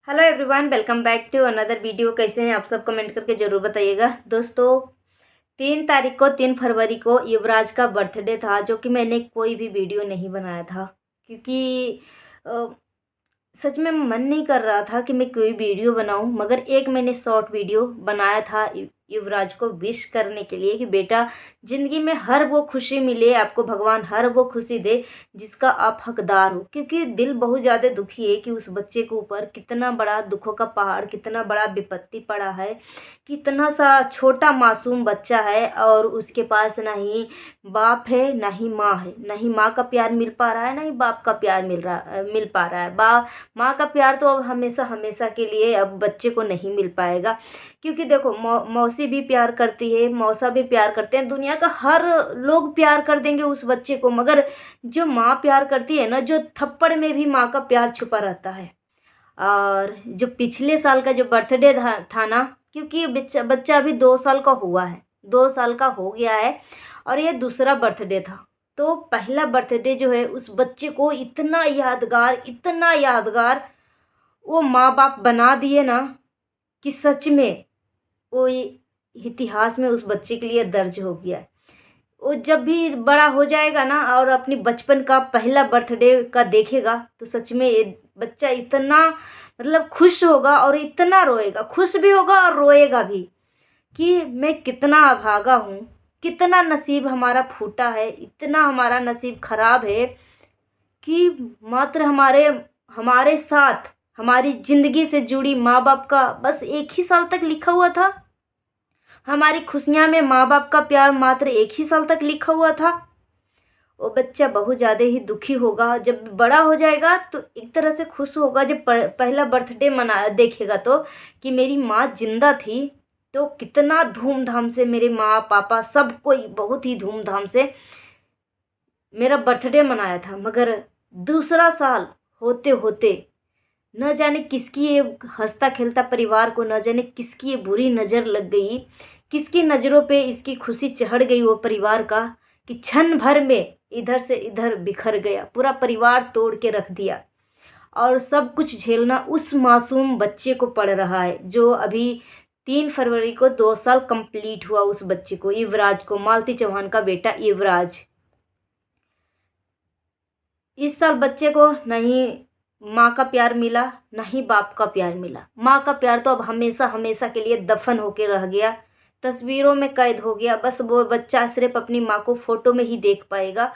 Hello everyone, welcome back to another video. कैसे हैं आप सब? कमेंट करके ज़रूर बताइएगा। दोस्तों, 3 तारीख को 3 फरवरी को युवराज का बर्थडे था, जो कि मैंने कोई भी वीडियो नहीं बनाया था क्योंकि अ, सच में मन नहीं कर रहा था कि मैं कोई वीडियो बनाऊं। मगर एक मैंने शॉर्ट वीडियो बनाया था युवराज को विश करने के लिए कि बेटा, ज़िंदगी में हर वो खुशी मिले आपको, भगवान हर वो खुशी दे जिसका आप हकदार हो। क्योंकि दिल बहुत ज़्यादा दुखी है कि उस बच्चे के ऊपर कितना बड़ा दुखों का पहाड़, कितना बड़ा विपत्ति पड़ा है। कितना सा छोटा मासूम बच्चा है और उसके पास ना ही बाप है ना ही माँ है। ना ही माँ का प्यार मिल पा रहा है, ना ही बाप का प्यार मिल पा रहा है। माँ का प्यार तो अब हमेशा हमेशा के लिए अब बच्चे को नहीं मिल पाएगा। क्योंकि देखो, मौसी भी प्यार करती है, मौसा भी प्यार करते हैं, दुनिया का हर लोग प्यार कर देंगे उस बच्चे को। मगर जो माँ प्यार करती है ना, जो थप्पड़ में भी माँ का प्यार छुपा रहता है। और जो पिछले साल का जो बर्थडे था ना, क्योंकि बच्चा बच्चा अभी 2 साल का हुआ है, 2 साल का हो गया है और ये दूसरा बर्थडे था। तो पहला बर्थडे जो है उस बच्चे को इतना यादगार, इतना यादगार वो माँ बाप बना दिए ना कि सच में वो इतिहास में उस बच्चे के लिए दर्ज हो गया है। वो जब भी बड़ा हो जाएगा ना और अपनी बचपन का पहला बर्थडे का देखेगा तो सच में ये बच्चा इतना मतलब खुश होगा और इतना रोएगा, खुश भी होगा और रोएगा भी कि मैं कितना अभागा हूँ, कितना नसीब हमारा फूटा है, इतना हमारा नसीब खराब है कि मात्र हमारे हमारे साथ हमारी ज़िंदगी से जुड़ी माँ बाप का बस एक ही साल तक लिखा हुआ था। हमारी खुशियाँ में माँ बाप का प्यार मात्र एक ही साल तक लिखा हुआ था। वो बच्चा बहुत ज़्यादा ही दुखी होगा। जब बड़ा हो जाएगा तो एक तरह से खुश होगा जब पहला बर्थडे मना देखेगा तो कि मेरी माँ जिंदा थी। तो कितना धूमधाम से मेरे माँ पापा सब कोई बहुत ही धूमधाम से मेरा बर्थडे मनाया था। मगर दूसरा साल होते होते न जाने किसकी ये हंसता खेलता परिवार को, न जाने किसकी ये बुरी नज़र लग गई, किसकी नज़रों पे इसकी खुशी चढ़ गई वो परिवार का, कि क्षण भर में इधर से इधर बिखर गया, पूरा परिवार तोड़ के रख दिया। और सब कुछ झेलना उस मासूम बच्चे को पड़ रहा है जो अभी 3 फरवरी को 2 साल कंप्लीट हुआ। उस बच्चे को, युवराज को, मालती चौहान का बेटा युवराज। इस साल बच्चे को नहीं माँ का प्यार मिला, ना ही बाप का प्यार मिला। माँ का प्यार तो अब हमेशा हमेशा के लिए दफन होके रह गया, तस्वीरों में कैद हो गया। बस वो बच्चा सिर्फ अपनी माँ को फोटो में ही देख पाएगा।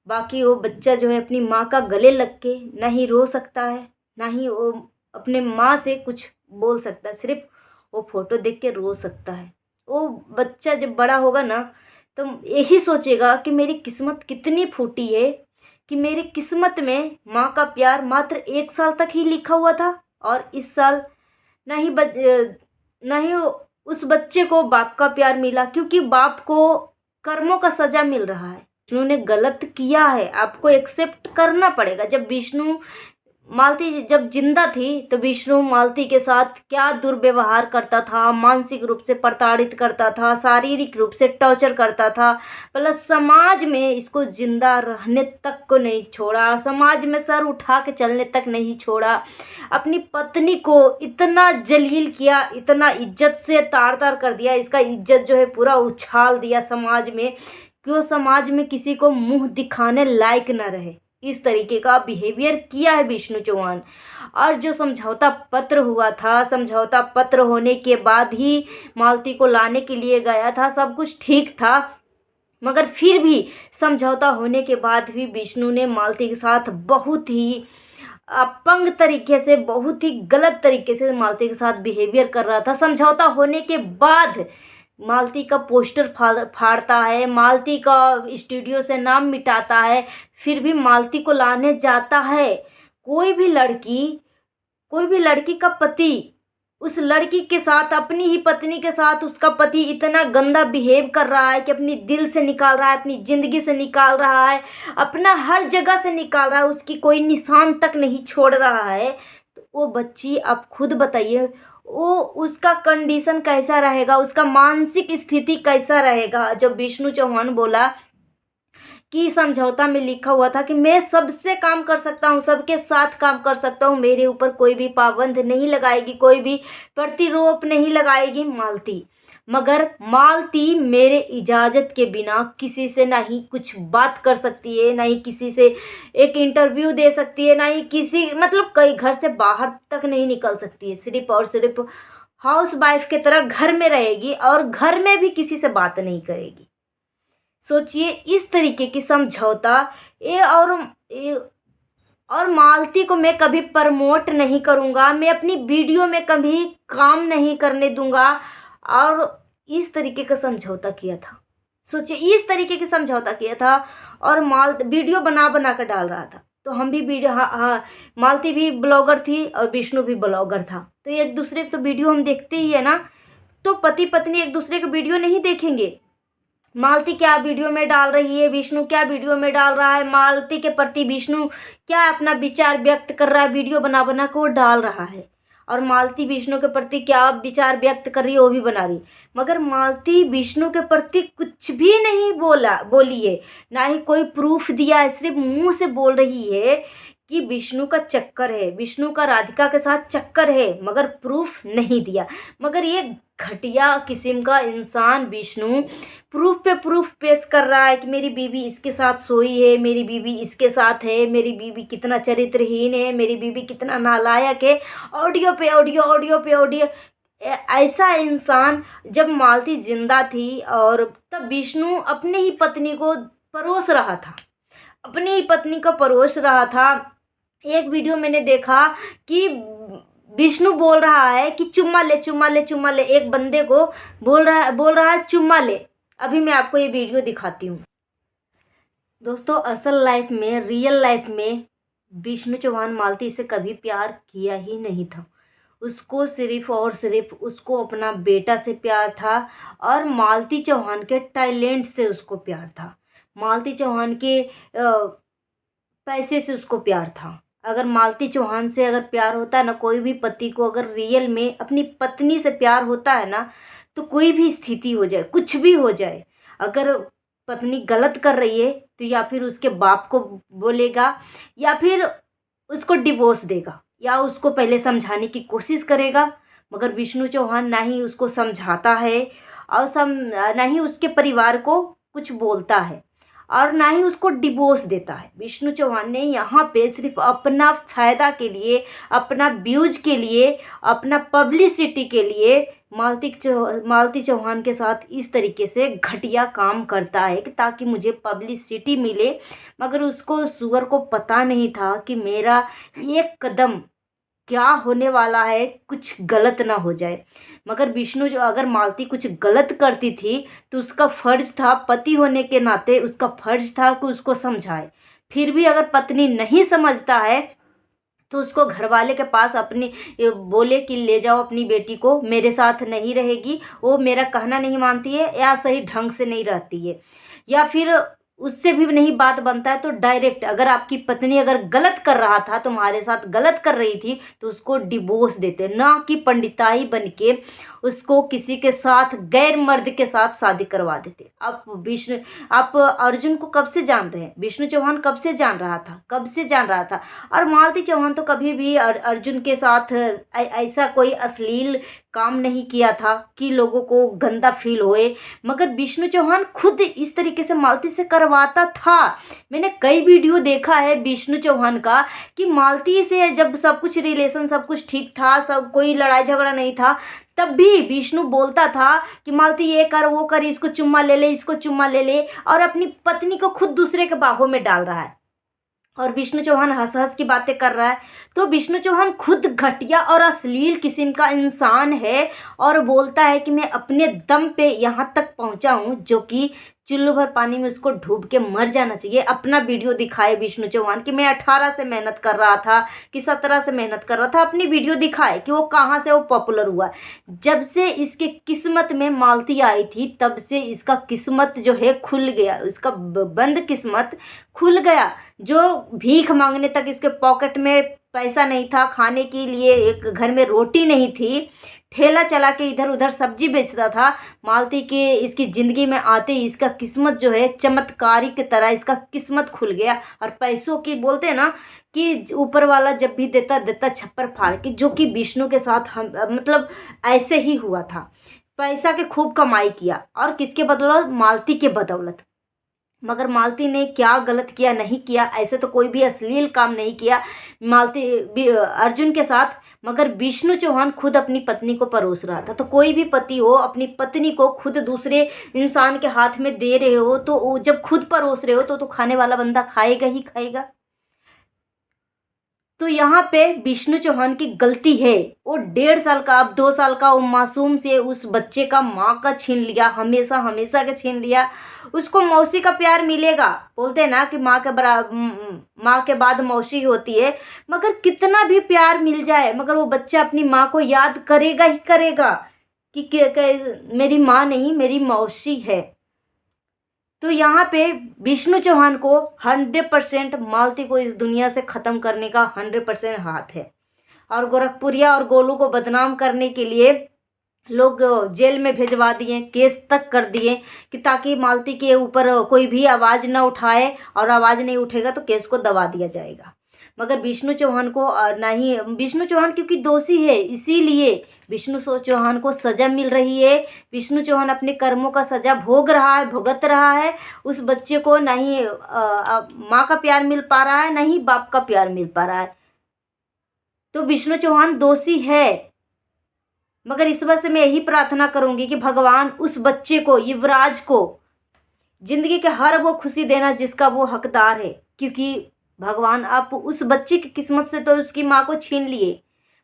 बाकी वो बच्चा जो है अपनी माँ का गले लग के ना ही रो सकता है, ना ही वो अपने माँ से कुछ बोल सकता है, सिर्फ वो फोटो देख के रो सकता है। वो बच्चा जब बड़ा होगा ना तो यही सोचेगा कि मेरी किस्मत कितनी फूटी है कि मेरी किस्मत में माँ का प्यार मात्र 1 साल तक ही लिखा हुआ था और इस साल ना ही ना ही उस बच्चे को बाप का प्यार मिला। क्योंकि बाप को कर्मों का सजा मिल रहा है। विष्णु ने गलत किया है, आपको एक्सेप्ट करना पड़ेगा। जब विष्णु मालती जब जिंदा थी तो विष्णु मालती के साथ क्या दुर्व्यवहार करता था, मानसिक रूप से प्रताड़ित करता था, शारीरिक रूप से टॉर्चर करता था। प्लस समाज में इसको जिंदा रहने तक को नहीं छोड़ा, समाज में सर उठा के चलने तक नहीं छोड़ा। अपनी पत्नी को इतना जलील किया, इतना इज्जत से तार तार कर दिया, इसका इज्जत जो है पूरा उछाल दिया समाज में कि वो समाज में किसी को मुंह दिखाने लायक न रहे। इस तरीके का बिहेवियर किया है विष्णु चौहान। और जो समझौता पत्र हुआ था, समझौता पत्र होने के बाद ही मालती को लाने के लिए गया था, सब कुछ ठीक था। मगर फिर भी समझौता होने के बाद भी विष्णु ने मालती के साथ बहुत ही अपंग तरीके से, बहुत ही गलत तरीके से मालती के साथ बिहेवियर कर रहा था। समझौता होने के बाद मालती का पोस्टर फाड़ता है, मालती का स्टूडियो से नाम मिटाता है, फिर भी मालती को लाने जाता है। कोई भी लड़की का पति उस लड़की के साथ, अपनी ही पत्नी के साथ उसका पति इतना गंदा बिहेव कर रहा है कि अपनी दिल से निकाल रहा है, अपनी ज़िंदगी से निकाल रहा है, अपना हर जगह से निकाल रहा है, उसकी कोई निशान तक नहीं छोड़ रहा है। तो वो बच्ची, आप खुद बताइए, वो उसका कंडीशन कैसा रहेगा, उसका मानसिक स्थिति कैसा रहेगा। जब विष्णु चौहान बोला कि समझौता में लिखा हुआ था कि मैं सबसे काम कर सकता हूँ, सबके साथ काम कर सकता हूँ, मेरे ऊपर कोई भी पाबंद नहीं लगाएगी, कोई भी प्रतिरोध नहीं लगाएगी मालती। मगर मालती मेरे इजाज़त के बिना किसी से ना ही कुछ बात कर सकती है, ना ही किसी से एक इंटरव्यू दे सकती है, ना ही किसी मतलब कई घर से बाहर तक नहीं निकल सकती है। सिर्फ और सिर्फ हाउस वाइफ की तरह घर में रहेगी और घर में भी किसी से बात नहीं करेगी। सोचिए इस तरीके की समझौता। ये और मालती को मैं कभी प्रमोट नहीं करूँगा, मैं अपनी वीडियो में कभी काम नहीं करने दूंगा। और इस तरीके का समझौता किया था। सोचिए इस तरीके की समझौता किया था और वीडियो बना बना कर डाल रहा था। तो हम भी वीडियो, हाँ हाँ, मालती भी ब्लॉगर थी और विष्णु भी ब्लॉगर था, तो एक दूसरे की तो वीडियो हम देखते ही है ना। तो पति पत्नी एक दूसरे की वीडियो नहीं देखेंगे? मालती क्या वीडियो में डाल रही है, विष्णु क्या वीडियो में डाल रहा है, मालती के प्रति विष्णु क्या अपना विचार व्यक्त कर रहा है, वीडियो बना बना के वो डाल रहा है। और मालती विष्णु के प्रति क्या विचार व्यक्त कर रही है वो भी बना रही। मगर मालती विष्णु के प्रति कुछ भी नहीं बोली है, ना ही कोई प्रूफ दिया है, सिर्फ मुंह से बोल रही है कि विष्णु का चक्कर है, विष्णु का राधिका के साथ चक्कर है, मगर प्रूफ नहीं दिया। मगर ये घटिया किस्म का इंसान विष्णु प्रूफ पे प्रूफ पेश कर रहा है कि मेरी बीवी इसके साथ सोई है, मेरी बीवी इसके साथ है, मेरी बीवी कितना चरित्रहीन है, मेरी बीवी कितना नालायक है। ऑडियो पे ऑडियो, ऑडियो पे ऑडियो। ऐसा इंसान जब मालती जिंदा थी और तब विष्णु अपने ही पत्नी को परोस रहा था, अपनी ही पत्नी को परोस रहा था। एक वीडियो मैंने देखा कि विष्णु बोल रहा है कि चुम्मा ले चुम्मा ले चुम्मा ले, एक बंदे को बोल रहा है चुम्मा ले। अभी मैं आपको ये वीडियो दिखाती हूँ। दोस्तों असल लाइफ में, रियल लाइफ में विष्णु चौहान मालती से कभी प्यार किया ही नहीं था। उसको सिर्फ और सिर्फ उसको अपना बेटा से प्यार था और मालती चौहान के टैलेंट से उसको प्यार था, मालती चौहान के पैसे से उसको प्यार था। अगर मालती चौहान से अगर प्यार होता है ना, कोई भी पति को अगर रियल में अपनी पत्नी से प्यार होता है ना, तो कोई भी स्थिति हो जाए, कुछ भी हो जाए, अगर पत्नी गलत कर रही है तो या फिर उसके बाप को बोलेगा या फिर उसको डिवोर्स देगा या उसको पहले समझाने की कोशिश करेगा। मगर विष्णु चौहान ना ही उसको समझाता है और ना ही उसके परिवार को कुछ बोलता है और ना ही उसको डिवोर्स देता है। विष्णु चौहान ने यहाँ पे सिर्फ अपना फ़ायदा के लिए, अपना व्यूज के लिए, अपना पब्लिसिटी के लिए मालती चौहान के साथ इस तरीके से घटिया काम करता है कि ताकि मुझे पब्लिसिटी मिले। मगर उसको सुअर को पता नहीं था कि मेरा एक कदम क्या होने वाला है, कुछ गलत ना हो जाए। मगर विष्णु जो अगर मालती कुछ गलत करती थी तो उसका फ़र्ज था, पति होने के नाते उसका फ़र्ज था कि उसको समझाए। फिर भी अगर पत्नी नहीं समझता है तो उसको घरवाले के पास अपनी बोले कि ले जाओ अपनी बेटी को, मेरे साथ नहीं रहेगी, वो मेरा कहना नहीं मानती है या सही ढंग से नहीं रहती है, या फिर उससे भी नहीं बात बनता है तो डायरेक्ट अगर आपकी पत्नी अगर गलत कर रहा था, तुम्हारे साथ गलत कर रही थी, तो उसको डिवोर्स देते, ना कि पंडिताई बन के उसको किसी के साथ गैर मर्द के साथ शादी करवा देते। आप अर्जुन को कब से जान रहे हैं? विष्णु चौहान कब से जान रहा था, कब से जान रहा था। और मालती चौहान तो कभी भी अर्जुन के साथ ऐसा कोई अश्लील काम नहीं किया था कि लोगों को गंदा फील होए। मगर विष्णु चौहान खुद इस तरीके से मालती से करवाता था। मैंने कई वीडियो देखा है विष्णु चौहान का कि मालती से जब सब कुछ रिलेशन सब कुछ ठीक था, सब कोई लड़ाई झगड़ा नहीं था, तब भी विष्णु बोलता था कि मालती ये कर वो कर, इसको चुम्मा ले ले, इसको चुम्मा ले ले, और अपनी पत्नी को खुद दूसरे के बाहों में डाल रहा है और विष्णु चौहान हंस हंस की बातें कर रहा है। तो विष्णु चौहान खुद घटिया और अश्लील किस्म का इंसान है और बोलता है कि मैं अपने दम पे यहाँ तक पहुँचा हूँ, जो कि चुल्लू भर पानी में उसको डूब के मर जाना चाहिए। अपना वीडियो दिखाए विष्णु चौहान कि मैं 18 से मेहनत कर रहा था कि 17 से मेहनत कर रहा था, अपनी वीडियो दिखाए कि वो कहाँ से वो पॉपुलर हुआ। जब से इसके किस्मत में मालती आई थी तब से इसका किस्मत जो है खुल गया, उसका बंद किस्मत खुल गया। जो भीख मांगने तक इसके पॉकेट में पैसा नहीं था, खाने के लिए एक घर में रोटी नहीं थी, ठेला चला के इधर उधर सब्जी बेचता था। मालती के इसकी ज़िंदगी में आते ही इसका किस्मत जो है चमत्कारी की तरह इसका किस्मत खुल गया। और पैसों की बोलते हैं ना कि ऊपर वाला जब भी देता देता छप्पर फाड़ के, जो कि विष्णु के साथ हम मतलब ऐसे ही हुआ था। पैसा के खूब कमाई किया और किसके बदौलत? मालती के बदौलत। मगर मालती ने क्या गलत किया, नहीं किया, ऐसे तो कोई भी अश्लील काम नहीं किया अर्जुन के साथ। मगर विष्णु चौहान खुद अपनी पत्नी को परोस रहा था। तो कोई भी पति हो अपनी पत्नी को खुद दूसरे इंसान के हाथ में दे रहे हो, तो जब खुद परोस रहे हो तो खाने वाला बंदा खाएगा ही खाएगा। तो यहाँ पे विष्णु चौहान की गलती है। वो 1.5 साल का, अब 2 साल का वो मासूम से उस बच्चे का माँ का छीन लिया, हमेशा हमेशा के छीन लिया। उसको मौसी का प्यार मिलेगा, बोलते हैं ना कि माँ के बाद मौसी होती है। मगर कितना भी प्यार मिल जाए, मगर वो बच्चा अपनी माँ को याद करेगा ही करेगा कि मेरी माँ नहीं, मेरी मौसी है। तो यहाँ पे विष्णु चौहान को 100% मालती को इस दुनिया से ख़त्म करने का 100% हाथ है। और गोरखपुरिया और गोलू को बदनाम करने के लिए लोग जेल में भिजवा दिए, केस तक कर दिए कि ताकि मालती के ऊपर कोई भी आवाज़ ना उठाए, और आवाज़ नहीं उठेगा तो केस को दबा दिया जाएगा। मगर विष्णु चौहान को नहीं, विष्णु चौहान क्योंकि दोषी है इसीलिए विष्णु चौहान को सज़ा मिल रही है। विष्णु चौहान अपने कर्मों का सज़ा भोग रहा है, भुगत रहा है। उस बच्चे को नहीं माँ का प्यार मिल पा रहा है, नहीं बाप का प्यार मिल पा रहा है। तो विष्णु चौहान दोषी है। मगर इस वजह से मैं यही प्रार्थना करूंगी कि भगवान उस बच्चे को, युवराज को, जिंदगी के हर वो खुशी देना जिसका वो हकदार है। क्योंकि भगवान आप उस बच्चे की किस्मत से तो उसकी माँ को छीन लिए,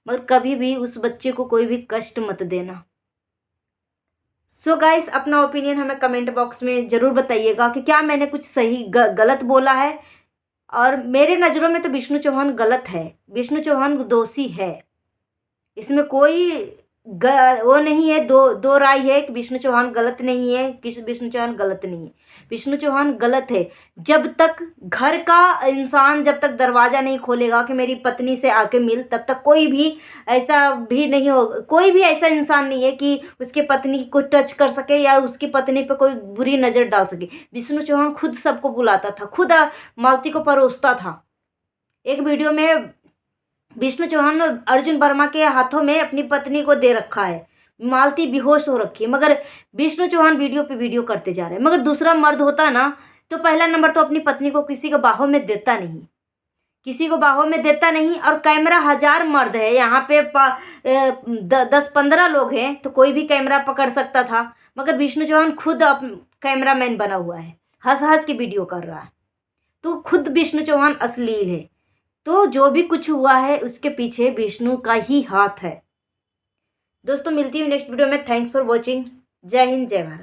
मगर कभी भी उस बच्चे को कोई भी कष्ट मत देना। सो गाइस, अपना ओपिनियन हमें कमेंट बॉक्स में ज़रूर बताइएगा कि क्या मैंने कुछ सही गलत बोला है। और मेरे नज़रों में तो विष्णु चौहान गलत है, विष्णु चौहान दोषी है। इसमें कोई वो नहीं है, दो राय है कि विष्णु चौहान गलत नहीं है, कि विष्णु चौहान गलत नहीं है। विष्णु चौहान गलत है। जब तक घर का इंसान जब तक दरवाज़ा नहीं खोलेगा कि मेरी पत्नी से आके मिल, तब तक कोई भी ऐसा भी नहीं हो, कोई भी ऐसा इंसान नहीं है कि उसके पत्नी को टच कर सके या उसकी पत्नी पे कोई बुरी नज़र डाल सके। विष्णु चौहान खुद सबको बुलाता था, खुद मालती को परोसता था। एक वीडियो में विष्णु चौहान अर्जुन वर्मा के हाथों में अपनी पत्नी को दे रखा है, मालती बेहोश हो रखी है, मगर विष्णु चौहान वीडियो पे वीडियो करते जा रहे हैं। मगर दूसरा मर्द होता ना तो पहला नंबर तो अपनी पत्नी को किसी के बाहों में देता नहीं, किसी को बाहों में देता नहीं। और कैमरा 1000 मर्द है यहाँ पे, 10-15 लोग हैं तो कोई भी कैमरा पकड़ सकता था। मगर विष्णु चौहान खुद कैमरा मैन बना हुआ है, हंस हंस की वीडियो कर रहा है। तो खुद विष्णु चौहान अश्लील है। तो जो भी कुछ हुआ है उसके पीछे विष्णु का ही हाथ है। दोस्तों, मिलती हूँ नेक्स्ट वीडियो में। Thanks for watching. जय हिंद, जय भारत।